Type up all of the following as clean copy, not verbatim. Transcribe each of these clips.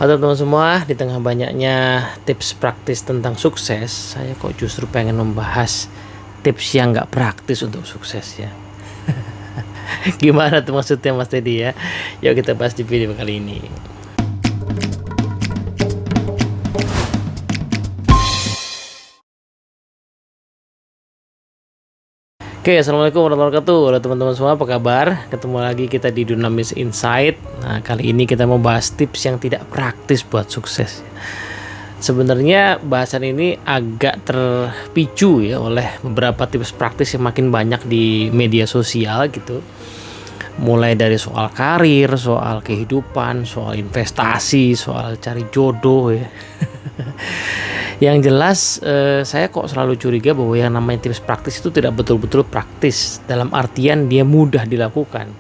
Halo teman-teman semua, di tengah banyaknya tips praktis tentang sukses, saya kok justru pengen membahas tips yang nggak praktis untuk sukses ya. Gimana tuh maksudnya Mas Teddy ya? Yuk kita bahas di video kali ini. Oke, assalamualaikum warahmatullahi wabarakatuh. Halo teman-teman semua, apa kabar? Ketemu lagi kita di Dunamis Insight. Nah, kali ini kita mau bahas tips yang tidak praktis buat sukses. Sebenarnya bahasan ini agak terpicu ya oleh beberapa tips praktis yang makin banyak di media sosial gitu. Mulai dari soal karir, soal kehidupan, soal investasi, soal cari jodoh ya. Yang jelas saya kok selalu curiga bahwa yang namanya tips praktis itu tidak betul-betul praktis dalam artian dia mudah dilakukan.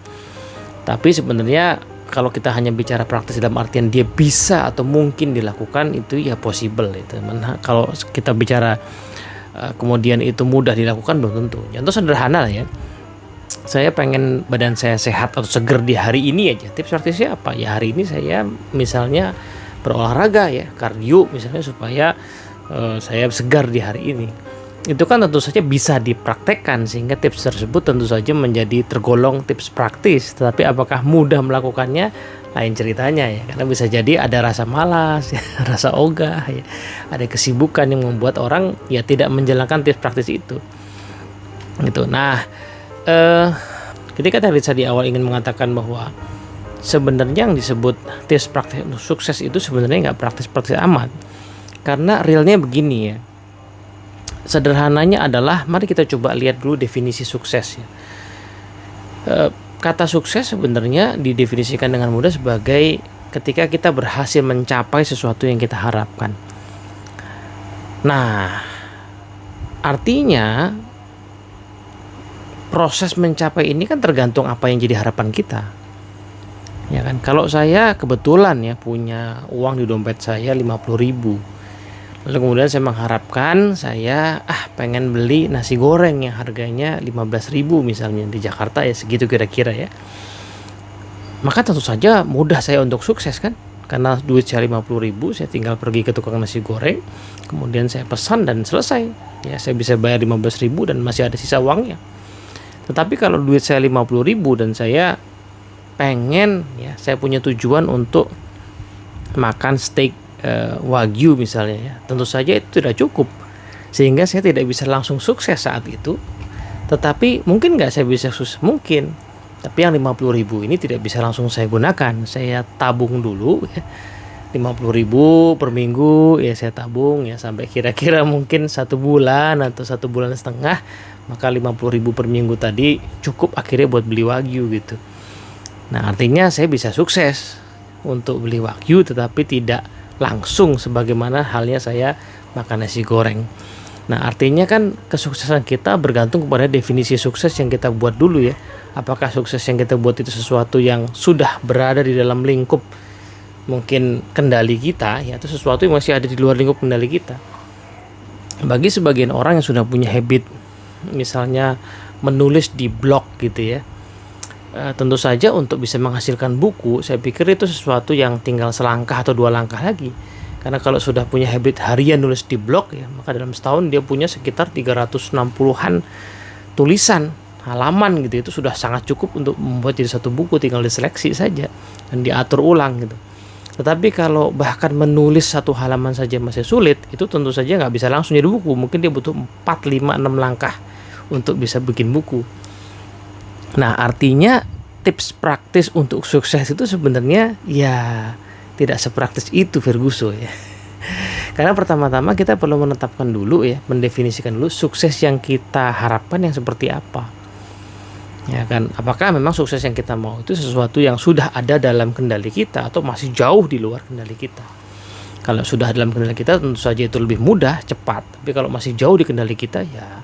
Tapi sebenarnya kalau kita hanya bicara praktis dalam artian dia bisa atau mungkin dilakukan, itu ya possible itu. Kalau kita bicara kemudian itu mudah dilakukan, belum tentu. Contoh sederhana lah ya. Saya pengen badan saya sehat atau seger di hari ini aja. Tips praktisnya apa? Ya hari ini saya misalnya berolahraga ya, kardio misalnya supaya saya segar di hari ini. Itu kan tentu saja bisa dipraktekkan, sehingga tips tersebut tentu saja menjadi tergolong tips praktis. Tetapi apakah mudah melakukannya, lain ceritanya ya. Karena bisa jadi ada rasa malas ya, rasa ogah ya, ada kesibukan yang membuat orang ya tidak menjalankan tips praktis itu gitu. Nah, ketika tadi saya di awal ingin mengatakan bahwa sebenarnya yang disebut tips praktis untuk sukses itu sebenarnya nggak praktis-praktis amat. Karena realnya begini ya. Sederhananya adalah, mari kita coba lihat dulu definisi sukses ya. Kata sukses sebenarnya didefinisikan dengan mudah sebagai ketika kita berhasil mencapai sesuatu yang kita harapkan. Nah, artinya proses mencapai ini kan tergantung apa yang jadi harapan kita. Ya kan, kalau saya kebetulan ya punya uang di dompet saya 50.000. Lalu kemudian saya mengharapkan saya pengen beli nasi goreng yang harganya 15.000 misalnya di Jakarta ya, segitu kira-kira ya. Maka tentu saja mudah saya untuk sukses kan, karena duit saya 50.000, saya tinggal pergi ke tukang nasi goreng, kemudian saya pesan dan selesai. Ya, saya bisa bayar 15.000 dan masih ada sisa uangnya. Tetapi kalau duit saya 50.000 dan saya pengen ya, saya punya tujuan untuk makan steak wagyu misalnya ya, tentu saja itu tidak cukup, sehingga saya tidak bisa langsung sukses saat itu. Tetapi mungkin nggak saya bisa sukses, mungkin, tapi yang 50.000 ini tidak bisa langsung saya gunakan. Saya tabung dulu ya, 50.000 per minggu ya, saya tabung ya sampai kira-kira mungkin 1 bulan atau 1,5 bulan. Maka 50.000 per minggu tadi cukup akhirnya buat beli wagyu gitu. Nah, artinya saya bisa sukses untuk beli wagyu, tetapi tidak langsung sebagaimana halnya saya makan nasi goreng. Nah, artinya kan kesuksesan kita bergantung kepada definisi sukses yang kita buat dulu ya. Apakah sukses yang kita buat itu sesuatu yang sudah berada di dalam lingkup mungkin kendali kita ya, atau sesuatu yang masih ada di luar lingkup kendali kita. Bagi sebagian orang yang sudah punya habit misalnya menulis di blog gitu ya, tentu saja untuk bisa menghasilkan buku, saya pikir itu sesuatu yang tinggal selangkah atau 2 langkah lagi. Karena kalau sudah punya habit harian nulis di blog ya, maka dalam setahun dia punya sekitar 360-an tulisan halaman gitu. Itu sudah sangat cukup untuk membuat jadi satu buku, tinggal diseleksi saja dan diatur ulang gitu. Tetapi kalau bahkan menulis 1 halaman saja masih sulit, itu tentu saja nggak bisa langsung jadi buku. Mungkin dia butuh 4, 5, 6 langkah untuk bisa bikin buku. Nah, artinya tips praktis untuk sukses itu sebenarnya ya tidak sepraktis itu, Ferguson ya. Karena pertama-tama kita perlu menetapkan dulu ya, mendefinisikan dulu sukses yang kita harapkan yang seperti apa. Ya kan, apakah memang sukses yang kita mau itu sesuatu yang sudah ada dalam kendali kita atau masih jauh di luar kendali kita. Kalau sudah dalam kendali kita tentu saja itu lebih mudah, cepat. Tapi kalau masih jauh di kendali kita ya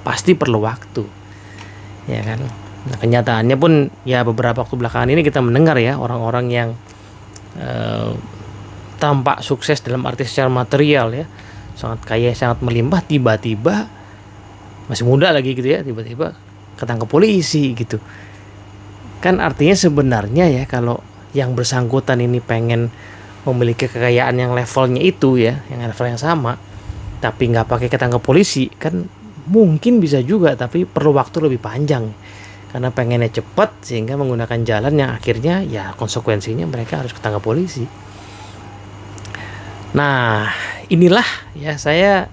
pasti perlu waktu. Ya kan? Nah, kenyataannya pun ya beberapa waktu belakangan ini kita mendengar ya orang-orang yang tampak sukses dalam arti secara material ya, sangat kaya, sangat melimpah, tiba-tiba masih muda lagi gitu ya, tiba-tiba ketangkep polisi gitu. Kan artinya sebenarnya ya, kalau yang bersangkutan ini pengen memiliki kekayaan yang levelnya itu ya, yang level yang sama, tapi nggak pakai ketangkep polisi, kan mungkin bisa juga, tapi perlu waktu lebih panjang karena pengennya cepat sehingga menggunakan jalan yang akhirnya ya konsekuensinya mereka harus ketangkap polisi. Nah, inilah ya, saya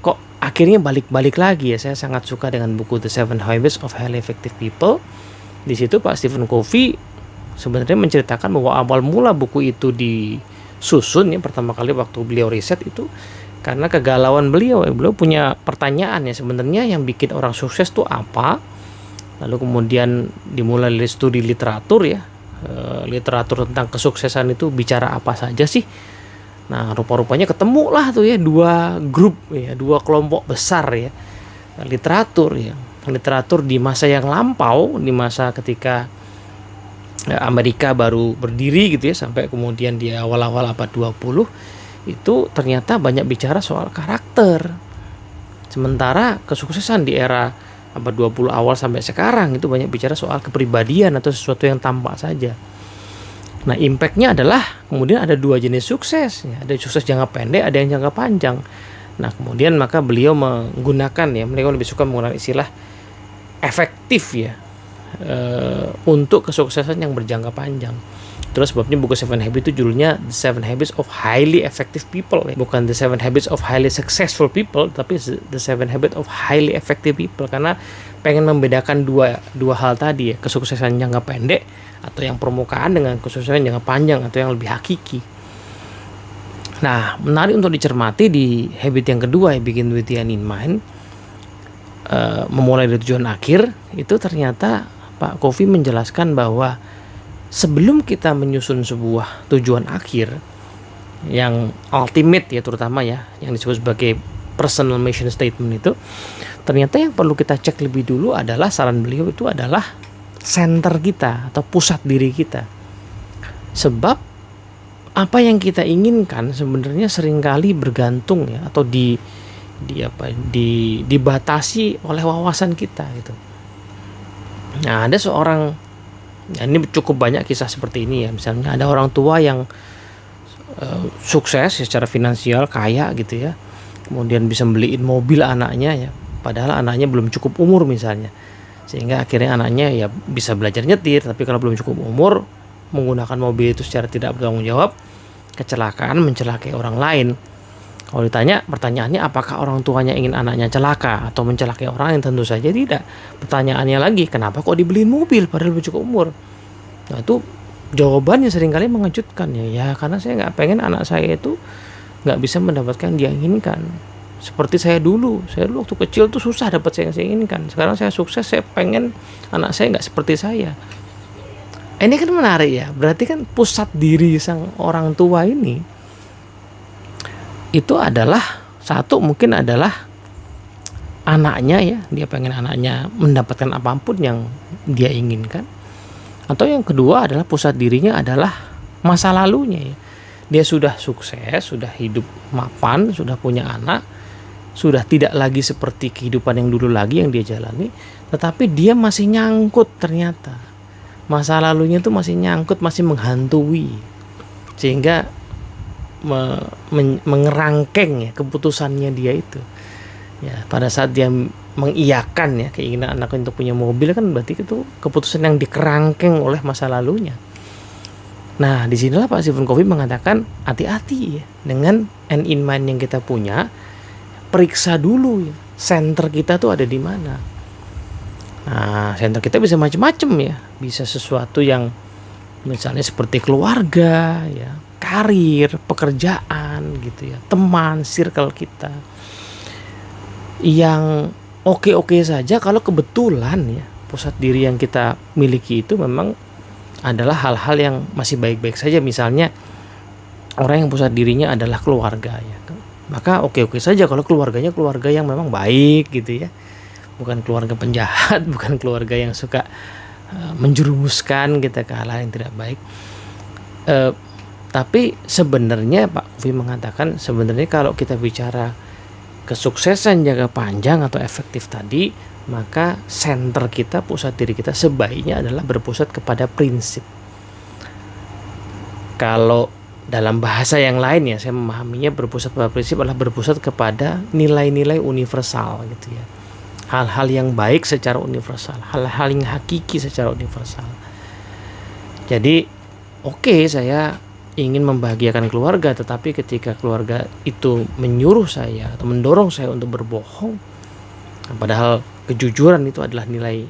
kok akhirnya balik-balik lagi ya, saya sangat suka dengan buku The Seven Habits of Highly Effective People. Di situ Pak Stephen Covey sebenarnya menceritakan bahwa awal mula buku itu disusun ya, pertama kali waktu beliau riset itu karena kegalauan beliau punya pertanyaan ya, sebenarnya yang bikin orang sukses tuh apa. Lalu kemudian dimulai dari studi literatur ya, literatur tentang kesuksesan itu bicara apa saja sih. Nah, rupa-rupanya ketemu lah tuh ya dua grup ya, dua kelompok besar ya, literatur ya. Literatur di masa yang lampau, di masa ketika Amerika baru berdiri gitu ya, sampai kemudian di awal-awal abad 20 itu ternyata banyak bicara soal karakter. Sementara kesuksesan di era abad 20 awal sampai sekarang itu banyak bicara soal kepribadian atau sesuatu yang tampak saja. Nah, impactnya adalah kemudian ada dua jenis sukses ya. Ada sukses jangka pendek, ada yang jangka panjang. Nah, kemudian maka beliau menggunakan ya, beliau lebih suka menggunakan istilah efektif ya, untuk kesuksesan yang berjangka panjang. Terus sebabnya buku Seven Habits itu judulnya The Seven Habits of Highly Effective People ya. Bukan The Seven Habits of Highly Successful People, tapi The Seven Habits of Highly Effective People, karena pengen membedakan dua hal tadi ya, kesuksesan jangka pendek atau yang permukaan dengan kesuksesan jangka panjang atau yang lebih hakiki. Nah, menarik untuk dicermati di habit yang kedua ya, Begin with the End in Mind, memulai dari tujuan akhir. Itu ternyata Pak Covey menjelaskan bahwa sebelum kita menyusun sebuah tujuan akhir yang ultimate ya, terutama ya yang disebut sebagai personal mission statement, itu ternyata yang perlu kita cek lebih dulu adalah, saran beliau itu adalah center kita atau pusat diri kita. Sebab apa yang kita inginkan sebenarnya seringkali bergantung ya, atau dibatasi oleh wawasan kita gitu. Nah, ada seorang, ya ini cukup banyak kisah seperti ini ya. Misalnya ada orang tua yang sukses secara finansial, kaya gitu ya, kemudian bisa beliin mobil anaknya ya, padahal anaknya belum cukup umur misalnya, sehingga akhirnya anaknya ya bisa belajar nyetir, tapi kalau belum cukup umur menggunakan mobil itu secara tidak bertanggung jawab, kecelakaan, mencelakai orang lain. Kalau ditanya pertanyaannya, apakah orang tuanya ingin anaknya celaka atau mencelakai orang, yang tentu saja tidak. Pertanyaannya lagi, kenapa kok dibeliin mobil padahal belum cukup umur? Nah, itu jawabannya seringkali mengejutkan ya. Ya karena saya nggak pengen anak saya itu nggak bisa mendapatkan yang dia inginkan. Seperti saya dulu waktu kecil tuh susah dapat yang saya inginkan. Sekarang saya sukses, saya pengen anak saya nggak seperti saya. Ini kan menarik ya. Berarti kan pusat diri sang orang tua ini itu adalah satu, mungkin adalah anaknya ya, dia pengen anaknya mendapatkan apapun yang dia inginkan. Atau yang kedua adalah pusat dirinya adalah masa lalunya ya. Dia sudah sukses, sudah hidup mapan, sudah punya anak, sudah tidak lagi seperti kehidupan yang dulu lagi yang dia jalani, tetapi dia masih nyangkut ternyata. Masa lalunya itu masih nyangkut, masih menghantui, sehingga mengerangkeng ya keputusannya dia itu ya. Pada saat dia mengiyakan ya keinginan anak untuk punya mobil, kan berarti itu keputusan yang dikerangkeng oleh masa lalunya. Nah, disinilah Pak Stephen Covey mengatakan hati-hati ya dengan end in mind yang kita punya. Periksa dulu ya, center kita tuh ada di mana. Nah, center kita bisa macam-macam ya, bisa sesuatu yang misalnya seperti keluarga ya, karir, pekerjaan gitu ya, teman, circle kita yang oke-oke saja kalau kebetulan ya pusat diri yang kita miliki itu memang adalah hal-hal yang masih baik-baik saja. Misalnya orang yang pusat dirinya adalah keluarga ya, maka oke-oke saja kalau keluarganya keluarga yang memang baik gitu ya, bukan keluarga penjahat, bukan keluarga yang suka menjerumuskan kita ke hal-hal yang tidak baik. Tapi sebenarnya Pak Covey mengatakan, sebenarnya kalau kita bicara kesuksesan jangka panjang atau efektif tadi, maka center kita, pusat diri kita sebaiknya adalah berpusat kepada prinsip. Kalau dalam bahasa yang lain ya, saya memahaminya berpusat pada prinsip adalah berpusat kepada nilai-nilai universal gitu ya. Hal-hal yang baik secara universal, hal-hal yang hakiki secara universal. Jadi saya ingin membahagiakan keluarga, tetapi ketika keluarga itu menyuruh saya atau mendorong saya untuk berbohong, padahal kejujuran itu adalah nilai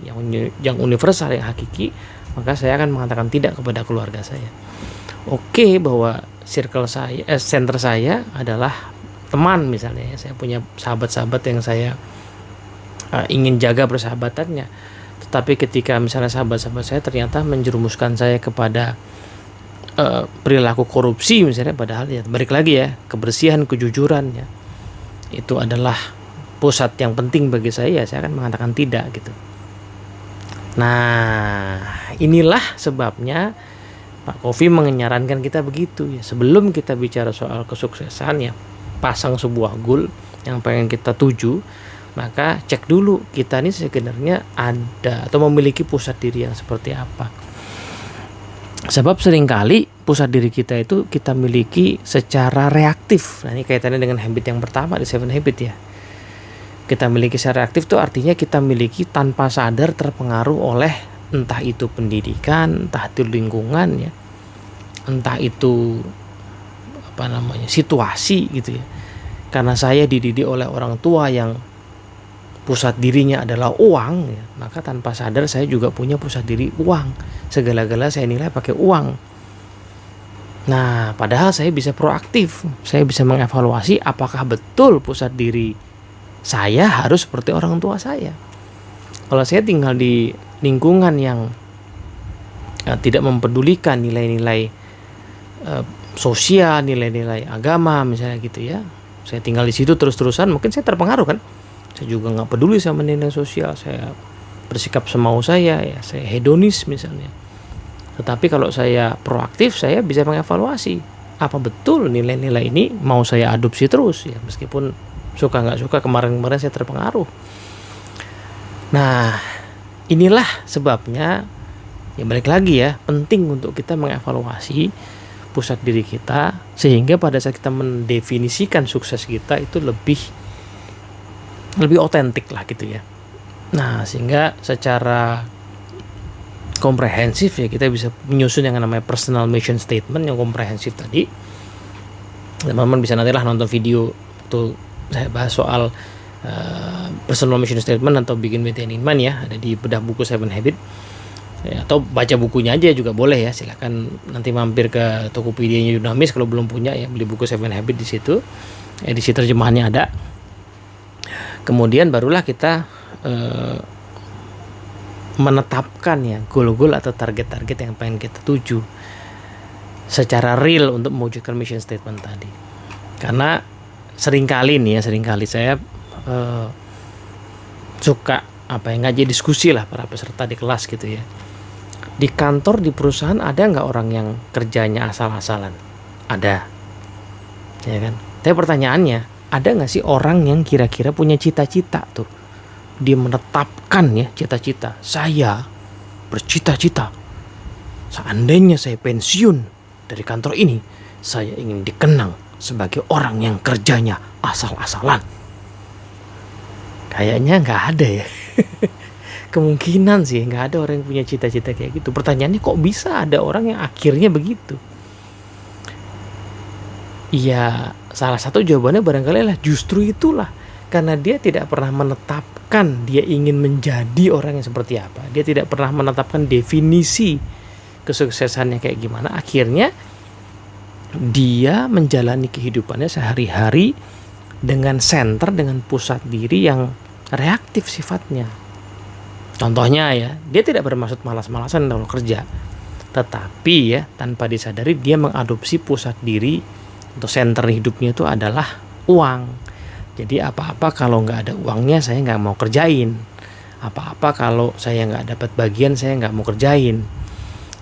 yang universal, yang hakiki, maka saya akan mengatakan tidak kepada keluarga saya. Bahwa circle saya, center saya adalah teman misalnya. Saya punya sahabat-sahabat yang saya ingin jaga persahabatannya. Tetapi ketika misalnya sahabat-sahabat saya ternyata menjerumuskan saya kepada perilaku korupsi misalnya, padahal ya balik lagi ya, kebersihan, kejujuran ya, itu adalah pusat yang penting bagi saya akan mengatakan tidak gitu. Nah, inilah sebabnya Pak Kofi menyarankan kita begitu ya. Sebelum kita bicara soal kesuksesan ya, pasang sebuah goal yang pengen kita tuju, maka cek dulu kita ini sebenarnya ada atau memiliki pusat diri yang seperti apa. Sebab seringkali pusat diri kita itu kita miliki secara reaktif. Nah, ini kaitannya dengan habit yang pertama di 7 Habit ya. Kita miliki secara reaktif itu artinya kita miliki tanpa sadar terpengaruh oleh entah itu pendidikan, entah itu lingkungan ya, entah itu situasi gitu ya. Karena saya dididik oleh orang tua yang pusat dirinya adalah uang ya, maka tanpa sadar saya juga punya pusat diri uang. Segala-gala saya nilai pakai uang. Nah, padahal saya bisa proaktif. Saya bisa mengevaluasi apakah betul pusat diri saya harus seperti orang tua saya. Kalau saya tinggal di lingkungan yang tidak mempedulikan nilai-nilai sosial, nilai-nilai agama misalnya gitu ya, saya tinggal di situ terus-terusan, mungkin saya terpengaruh kan. Saya juga nggak peduli sama nilai sosial, saya bersikap semau saya ya, saya hedonis misalnya. Tetapi kalau saya proaktif, saya bisa mengevaluasi apa betul nilai-nilai ini mau saya adopsi terus ya, meskipun suka nggak suka kemarin-kemarin saya terpengaruh. Nah, inilah sebabnya ya, balik lagi ya, penting untuk kita mengevaluasi pusat diri kita, sehingga pada saat kita mendefinisikan sukses kita itu lebih otentik lah gitu ya. Nah, sehingga secara komprehensif ya kita bisa menyusun yang namanya personal mission statement yang komprehensif tadi. Teman-teman bisa nantilah nonton video waktu saya bahas soal personal mission statement atau bikin BTN Inman ya, ada di bedah buku 7 Habit ya, atau baca bukunya aja juga boleh ya. Silahkan nanti mampir ke Tokopedia-nya Yunamis kalau belum punya ya, beli buku 7 Habit di situ. Edisi terjemahannya ada. Kemudian barulah kita menetapkan ya goal-goal atau target-target yang pengen kita tuju secara real untuk mewujudkan mission statement tadi. Karena seringkali saya suka ngajak diskusi lah para peserta di kelas gitu ya. Di kantor, di perusahaan ada nggak orang yang kerjanya asal-asalan? Ada, ya kan? Tapi pertanyaannya, ada nggak sih orang yang kira-kira punya cita-cita tuh? Dia menetapkan ya cita-cita. Saya bercita-cita, seandainya saya pensiun dari kantor ini, saya ingin dikenang sebagai orang yang kerjanya asal-asalan. Kayaknya nggak ada ya. Kemungkinan sih nggak ada orang yang punya cita-cita kayak gitu. Pertanyaannya, kok bisa ada orang yang akhirnya begitu? Ya, salah satu jawabannya barangkali lah justru itulah, karena dia tidak pernah menetapkan dia ingin menjadi orang yang seperti apa. Dia tidak pernah menetapkan definisi kesuksesannya kayak gimana. Akhirnya dia menjalani kehidupannya sehari-hari dengan center, dengan pusat diri yang reaktif sifatnya. Contohnya ya, dia tidak bermaksud malas-malasan kalau kerja, tetapi ya tanpa disadari dia mengadopsi pusat diri atau center hidupnya itu adalah uang. Jadi apa-apa kalau nggak ada uangnya saya nggak mau kerjain. Apa-apa kalau saya nggak dapat bagian saya nggak mau kerjain.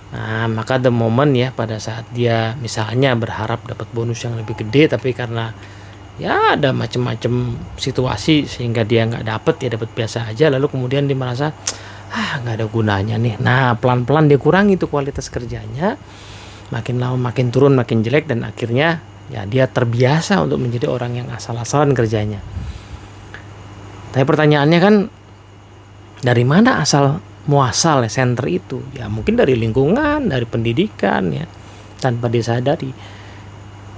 Nah, maka the moment ya pada saat dia misalnya berharap dapat bonus yang lebih gede, tapi karena ya ada macam-macam situasi sehingga dia nggak dapat biasa aja, lalu kemudian dia merasa nggak ada gunanya nih. Nah, pelan-pelan dia kurangi itu kualitas kerjanya, makin lama makin turun, makin jelek, dan akhirnya ya dia terbiasa untuk menjadi orang yang asal-asalan kerjanya. Tapi pertanyaannya kan, dari mana muasal ya center itu? Ya mungkin dari lingkungan, dari pendidikan ya, tanpa disadari.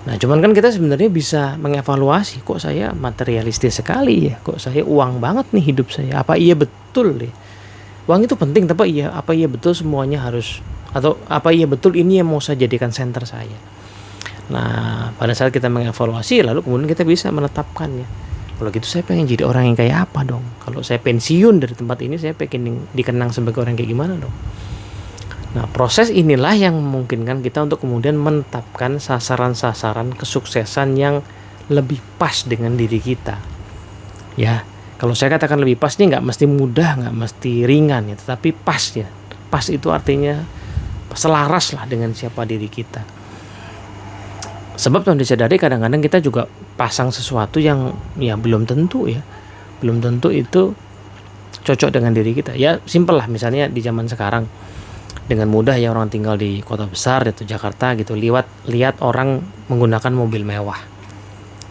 Nah cuman kan kita sebenarnya bisa mengevaluasi, kok saya materialistis sekali ya, kok saya uang banget nih hidup saya, apa iya betul ya uang itu penting, tapi apa iya betul semuanya harus, atau apa iya betul ini yang mau saya jadikan center saya. Nah pada saat kita mengevaluasi, lalu kemudian kita bisa menetapkan ya, kalau gitu saya pengen jadi orang yang kayak apa dong. Kalau saya pensiun dari tempat ini, saya pengen dikenang sebagai orang kayak gimana dong. Nah proses inilah yang memungkinkan kita untuk kemudian menetapkan sasaran-sasaran kesuksesan yang lebih pas dengan diri kita. Ya kalau saya katakan lebih pas ini nggak mesti mudah, nggak mesti ringan ya, tetapi pas ya. Pas itu artinya selaras lah dengan siapa diri kita. Sebab tanpa disadari kadang-kadang kita juga pasang sesuatu yang ya belum tentu ya, belum tentu itu cocok dengan diri kita. Ya simpel lah, misalnya di zaman sekarang dengan mudah ya orang tinggal di kota besar yaitu Jakarta gitu, lihat orang menggunakan mobil mewah,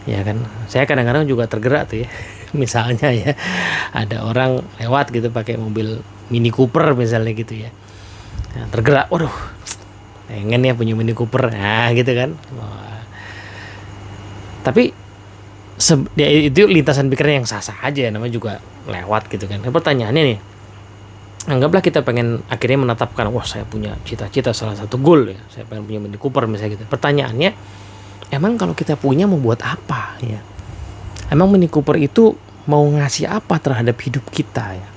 ya kan. Saya kadang-kadang juga tergerak tuh ya, misalnya ya ada orang lewat gitu pakai mobil Mini Cooper misalnya gitu ya, nah, tergerak, waduh pengen ya punya Mini Cooper, nah gitu kan. Wah. Tapi ya itu lintasan pikiran yang sah-sah aja, namanya juga lewat gitu kan. Nah, pertanyaannya nih, anggaplah kita pengen akhirnya menetapkan, wah saya punya cita-cita, salah satu goal ya, saya pengen punya Mini Cooper misalnya gitu. Pertanyaannya, emang kalau kita punya mau buat apa ya? Emang Mini Cooper itu mau ngasih apa terhadap hidup kita ya?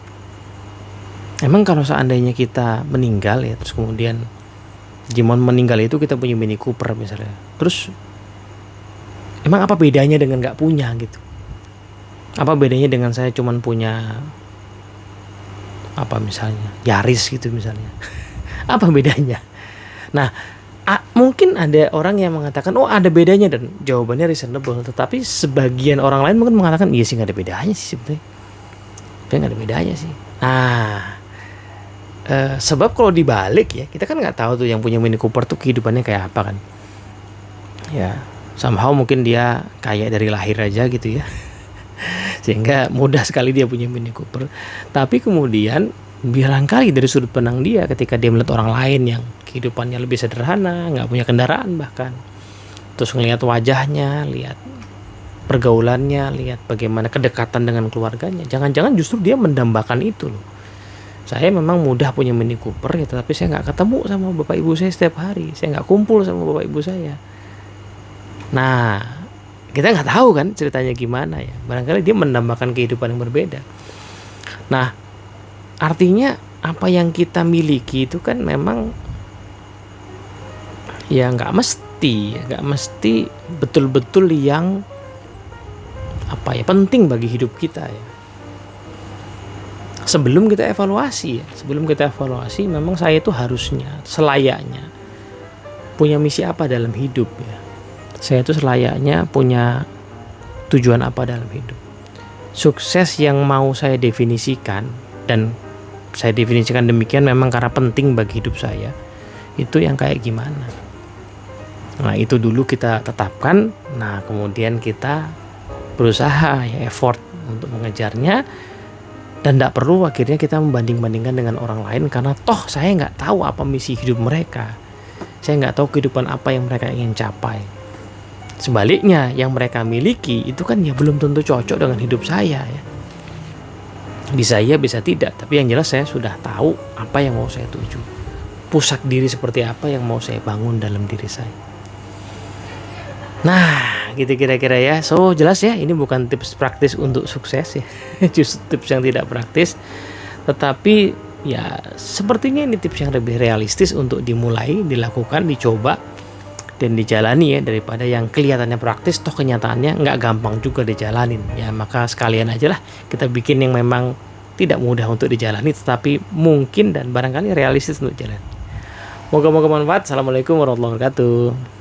Emang kalau seandainya kita meninggal ya, terus kemudian zaman meninggal itu kita punya Mini Cooper misalnya, terus emang apa bedanya dengan gak punya gitu? Apa bedanya dengan saya cuman punya apa misalnya Yaris gitu misalnya? Apa bedanya? Nah mungkin ada orang yang mengatakan oh ada bedanya, dan jawabannya reasonable. Tetapi sebagian orang lain mungkin mengatakan iya sih gak ada bedanya sih sebetulnya. Gak ada bedanya sih. Nah sebab kalau dibalik ya, kita kan gak tahu tuh yang punya Mini Cooper tuh kehidupannya kayak apa kan. Ya somehow mungkin dia kaya dari lahir aja gitu ya, sehingga mudah sekali dia punya Mini Cooper. Tapi kemudian barangkali dari sudut pandang dia, ketika dia melihat orang lain yang kehidupannya lebih sederhana, nggak punya kendaraan bahkan, terus ngelihat wajahnya, lihat pergaulannya, lihat bagaimana kedekatan dengan keluarganya, jangan-jangan justru dia mendambakan itu loh. Saya memang mudah punya Mini Cooper ya, tapi saya nggak ketemu sama bapak ibu saya setiap hari, saya nggak kumpul sama bapak ibu saya. Nah, kita nggak tahu kan ceritanya gimana ya. Barangkali dia mendambakan kehidupan yang berbeda. Nah, artinya apa yang kita miliki itu kan memang ya nggak mesti betul-betul yang apa ya penting bagi hidup kita ya. Sebelum kita evaluasi, memang saya itu harusnya selayaknya punya misi apa dalam hidup ya. Saya itu selayaknya punya tujuan apa dalam hidup. Sukses yang mau saya definisikan, dan saya definisikan demikian memang karena penting bagi hidup saya, itu yang kayak gimana. Nah itu dulu kita tetapkan. Nah kemudian kita berusaha ya, effort untuk mengejarnya. Dan tidak perlu akhirnya kita membanding-bandingkan dengan orang lain, karena toh saya nggak tahu apa misi hidup mereka. Saya nggak tahu kehidupan apa yang mereka ingin capai. Sebaliknya, yang mereka miliki itu kan ya belum tentu cocok dengan hidup saya ya. Bisa iya, bisa tidak. Tapi yang jelas saya sudah tahu apa yang mau saya tuju. Pusat diri seperti apa yang mau saya bangun dalam diri saya. Nah, gitu kira-kira ya. So, jelas ya, ini bukan tips praktis untuk sukses ya. Justru tips yang tidak praktis. Tetapi ya sepertinya ini tips yang lebih realistis untuk dimulai, dilakukan, dicoba, dan dijalani ya, daripada yang kelihatannya praktis toh kenyataannya nggak gampang juga dijalanin ya. Maka sekalian aja lah kita bikin yang memang tidak mudah untuk dijalani, tetapi mungkin dan barangkali realistis untuk jalan. Moga-moga bermanfaat. Assalamualaikum warahmatullahi wabarakatuh.